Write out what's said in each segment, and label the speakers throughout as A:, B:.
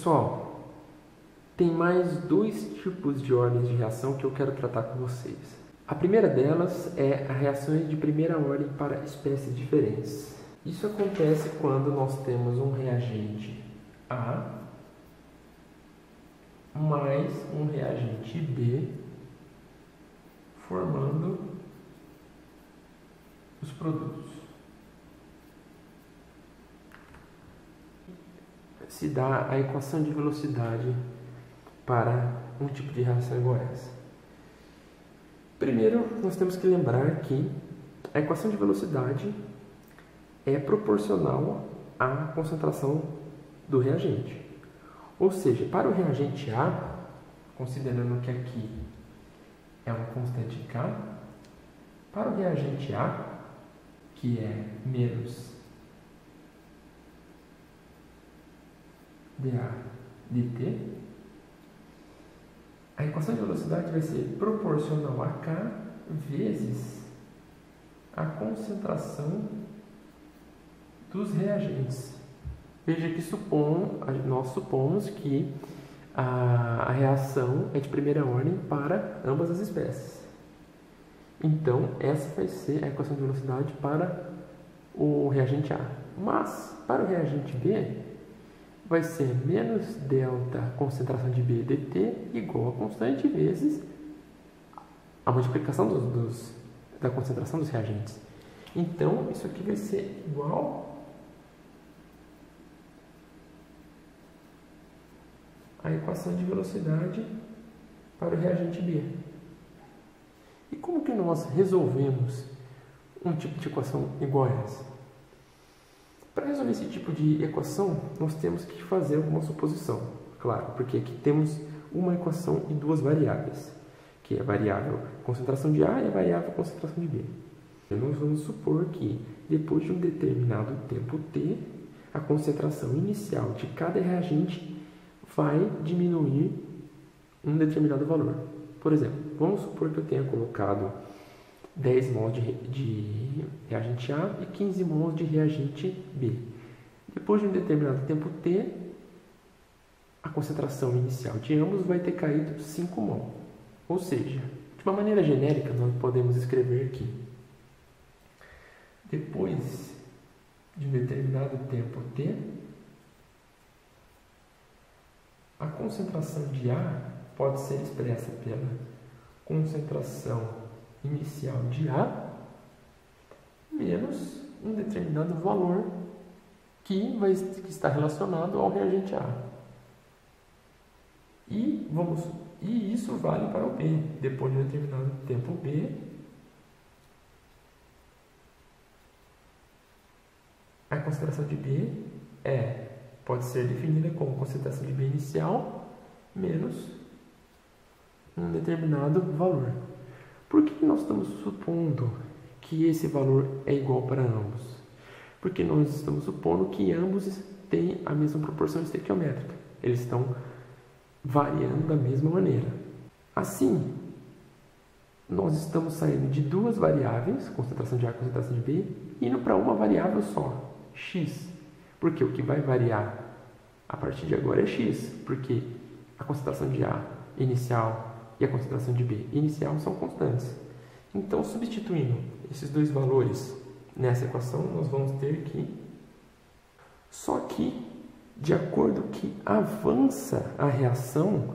A: Pessoal, tem mais dois tipos de ordens de reação que eu quero tratar com vocês. A primeira delas é a reações de primeira ordem para espécies diferentes. Isso acontece quando nós temos um reagente A mais um reagente B formando os produtos. Se dá a equação de velocidade para um tipo de reação igual a essa. Primeiro, nós temos que lembrar que a equação de velocidade é proporcional à concentração do reagente. Ou seja, para o reagente A, considerando que aqui é uma constante K, para o reagente A, que é menos dA dt, a equação de velocidade vai ser proporcional a K vezes a concentração dos reagentes. Veja que nós supomos que a reação é de primeira ordem para ambas as espécies. Então, essa vai ser a equação de velocidade para o reagente A. Mas, para o reagente B, vai ser menos delta concentração de B dt igual a constante vezes a multiplicação da concentração dos reagentes. Então, isso aqui vai ser igual à equação de velocidade para o reagente B. E como que nós resolvemos um tipo de equação igual a essa? Para resolver esse tipo de equação, nós temos que fazer alguma suposição, claro, porque aqui temos uma equação e duas variáveis, que é a variável concentração de A e a variável concentração de B. Nós vamos supor que, depois de um determinado tempo t, a concentração inicial de cada reagente vai diminuir um determinado valor. Por exemplo, vamos supor que eu tenha colocado 10 mols de reagente A e 15 mols de reagente B. Depois de um determinado tempo t, a concentração inicial de ambos vai ter caído 5 mol. Ou seja, de uma maneira genérica, nós podemos escrever que depois de um determinado tempo t, a concentração de A pode ser expressa pela concentração inicial de A menos um determinado valor que está relacionado ao reagente A. E isso vale para o B. Depois de um determinado tempo B, a concentração de B pode ser definida como concentração de B inicial menos um determinado valor. Por que nós estamos supondo que esse valor é igual para ambos? Porque nós estamos supondo que ambos têm a mesma proporção estequiométrica. Eles estão variando da mesma maneira. Assim, nós estamos saindo de duas variáveis, concentração de A e concentração de B, indo para uma variável só, x. Porque o que vai variar a partir de agora é x, porque a concentração de A inicial e a concentração de B inicial são constantes. Então, substituindo esses dois valores nessa equação, nós vamos ter que... Só que, de acordo que avança a reação,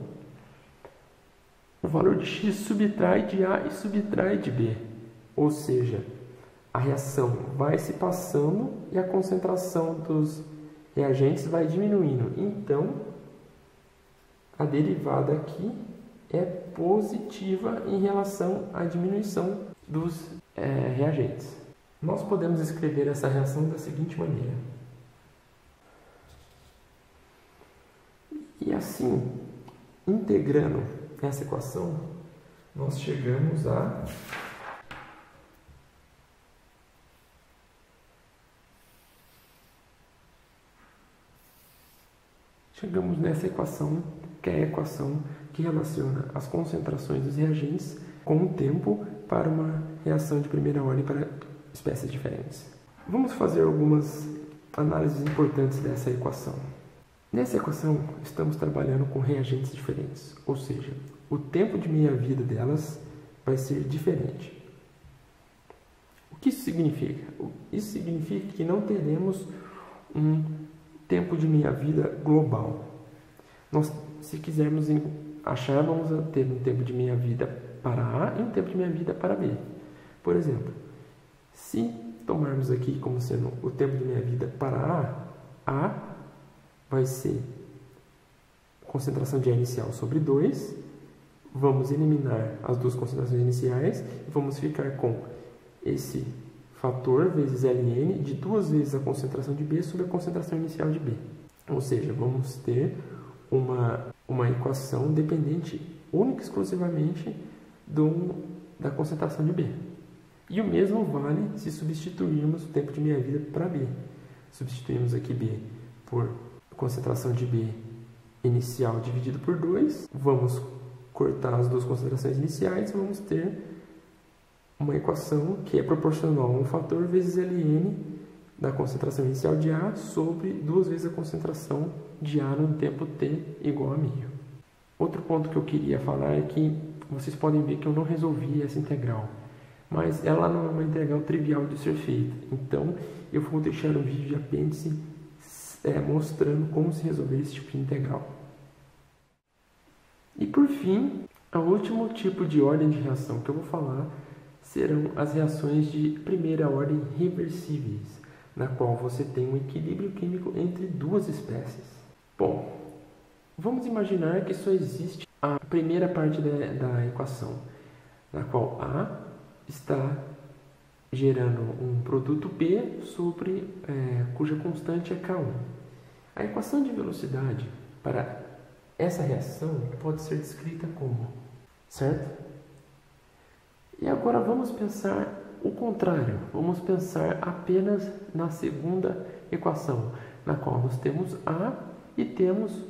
A: o valor de x subtrai de A e subtrai de B. Ou seja, a reação vai se passando e a concentração dos reagentes vai diminuindo. Então, a derivada aqui é positiva em relação à diminuição dos reagentes. Nós podemos escrever essa reação da seguinte maneira. E assim, integrando essa equação, nós chegamos nessa equação, que é a equação que relaciona as concentrações dos reagentes com o tempo para uma reação de primeira ordem para espécies diferentes. Vamos fazer algumas análises importantes dessa equação. Nessa equação, estamos trabalhando com reagentes diferentes, ou seja, o tempo de meia-vida delas vai ser diferente. O que isso significa? Isso significa que não teremos um tempo de meia-vida global. Nós, se quisermos achar, vamos ter um tempo de meia-vida para A e um tempo de meia-vida para B. Por exemplo, se tomarmos aqui como sendo o tempo de meia-vida para A vai ser concentração de A inicial sobre 2. Vamos eliminar as duas concentrações iniciais e vamos ficar com esse fator vezes Ln de 2 vezes a concentração de B sobre a concentração inicial de B. Ou seja, vamos ter uma equação dependente única e exclusivamente da concentração de B. E o mesmo vale se substituirmos o tempo de meia-vida para B. Substituímos aqui B por concentração de B inicial dividido por 2. Vamos cortar as duas concentrações iniciais e vamos ter uma equação que é proporcional a um fator vezes Ln da concentração inicial de A sobre 2 vezes a concentração de A num tempo t igual a meio. Outro ponto que eu queria falar é que vocês podem ver que eu não resolvi essa integral, mas ela não é uma integral trivial de ser feita. Então, eu vou deixar um vídeo de apêndice mostrando como se resolver esse tipo de integral. E por fim, o último tipo de ordem de reação que eu vou falar serão as reações de primeira ordem reversíveis, na qual você tem um equilíbrio químico entre duas espécies. Bom, vamos imaginar que só existe a primeira parte da equação, na qual A está gerando um produto B cuja constante é K1. A equação de velocidade para essa reação pode ser descrita como, certo? E agora vamos pensar o contrário. Vamos pensar apenas na segunda equação, na qual nós temos A e temos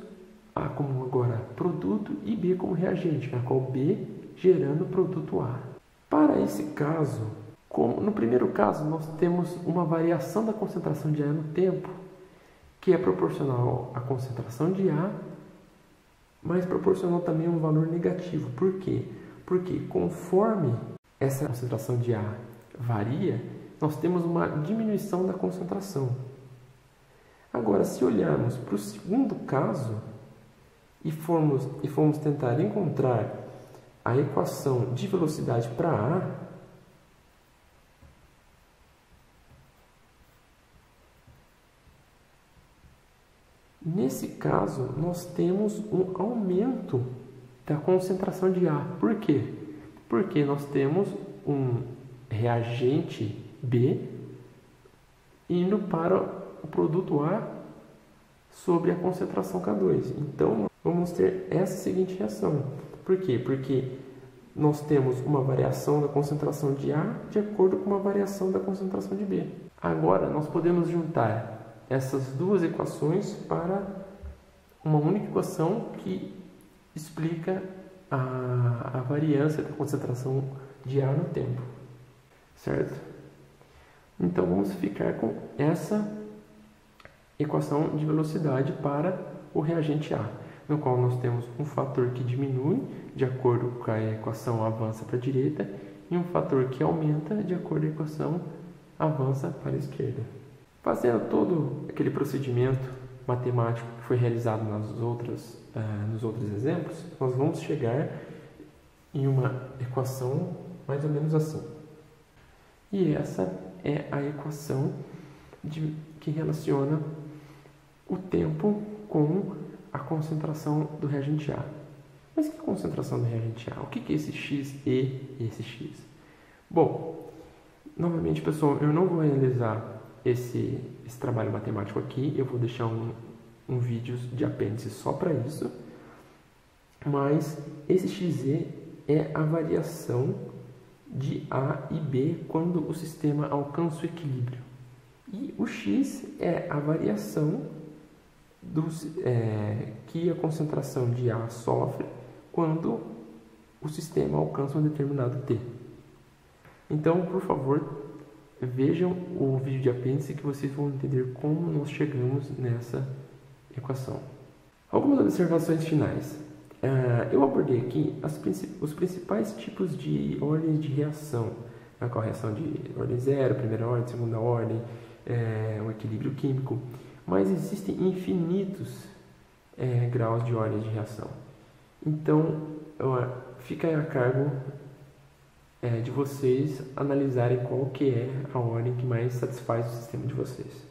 A: A como agora produto e B como reagente, na qual B gerando produto A. Para esse caso, como no primeiro caso nós temos uma variação da concentração de A no tempo, que é proporcional à concentração de A, mas proporcional também a um valor negativo. Por quê? Porque conforme essa concentração de A varia, nós temos uma diminuição da concentração. Agora, se olharmos para o segundo caso e formos tentar encontrar a equação de velocidade para A, nesse caso, nós temos um aumento da concentração de A. Por quê? Porque nós temos um reagente B indo para o produto A sobre a concentração K2. Então, vamos ter essa seguinte reação. Por quê? Porque nós temos uma variação da concentração de A de acordo com uma variação da concentração de B. Agora, nós podemos juntar essas duas equações para uma única equação que explica a variância da concentração de A no tempo, certo? Então vamos ficar com essa equação de velocidade para o reagente A, no qual nós temos um fator que diminui de acordo com a equação avança para a direita e um fator que aumenta de acordo com a equação avança para a esquerda. Fazendo todo aquele procedimento matemático que foi realizado nos outros exemplos, nós vamos chegar em uma equação mais ou menos assim. E essa é a equação que relaciona o tempo com a concentração do reagente A. Mas que concentração do reagente A? O que é esse X e esse X? Bom, novamente, pessoal, eu não vou realizar esse trabalho matemático aqui, eu vou deixar um vídeo de apêndice só para isso, mas esse XE é a variação de A e B quando o sistema alcança o equilíbrio. E o X é a variação que a concentração de A sofre quando o sistema alcança um determinado T. Então, por favor, vejam o vídeo de apêndice que vocês vão entender como nós chegamos nessa equação. Algumas observações finais. Eu abordei aqui os principais tipos de ordens de reação. A correção de ordem zero, primeira ordem, segunda ordem, o equilíbrio químico. Mas existem infinitos graus de ordem de reação. Então, fica a cargo de vocês analisarem qual que é a ordem que mais satisfaz o sistema de vocês.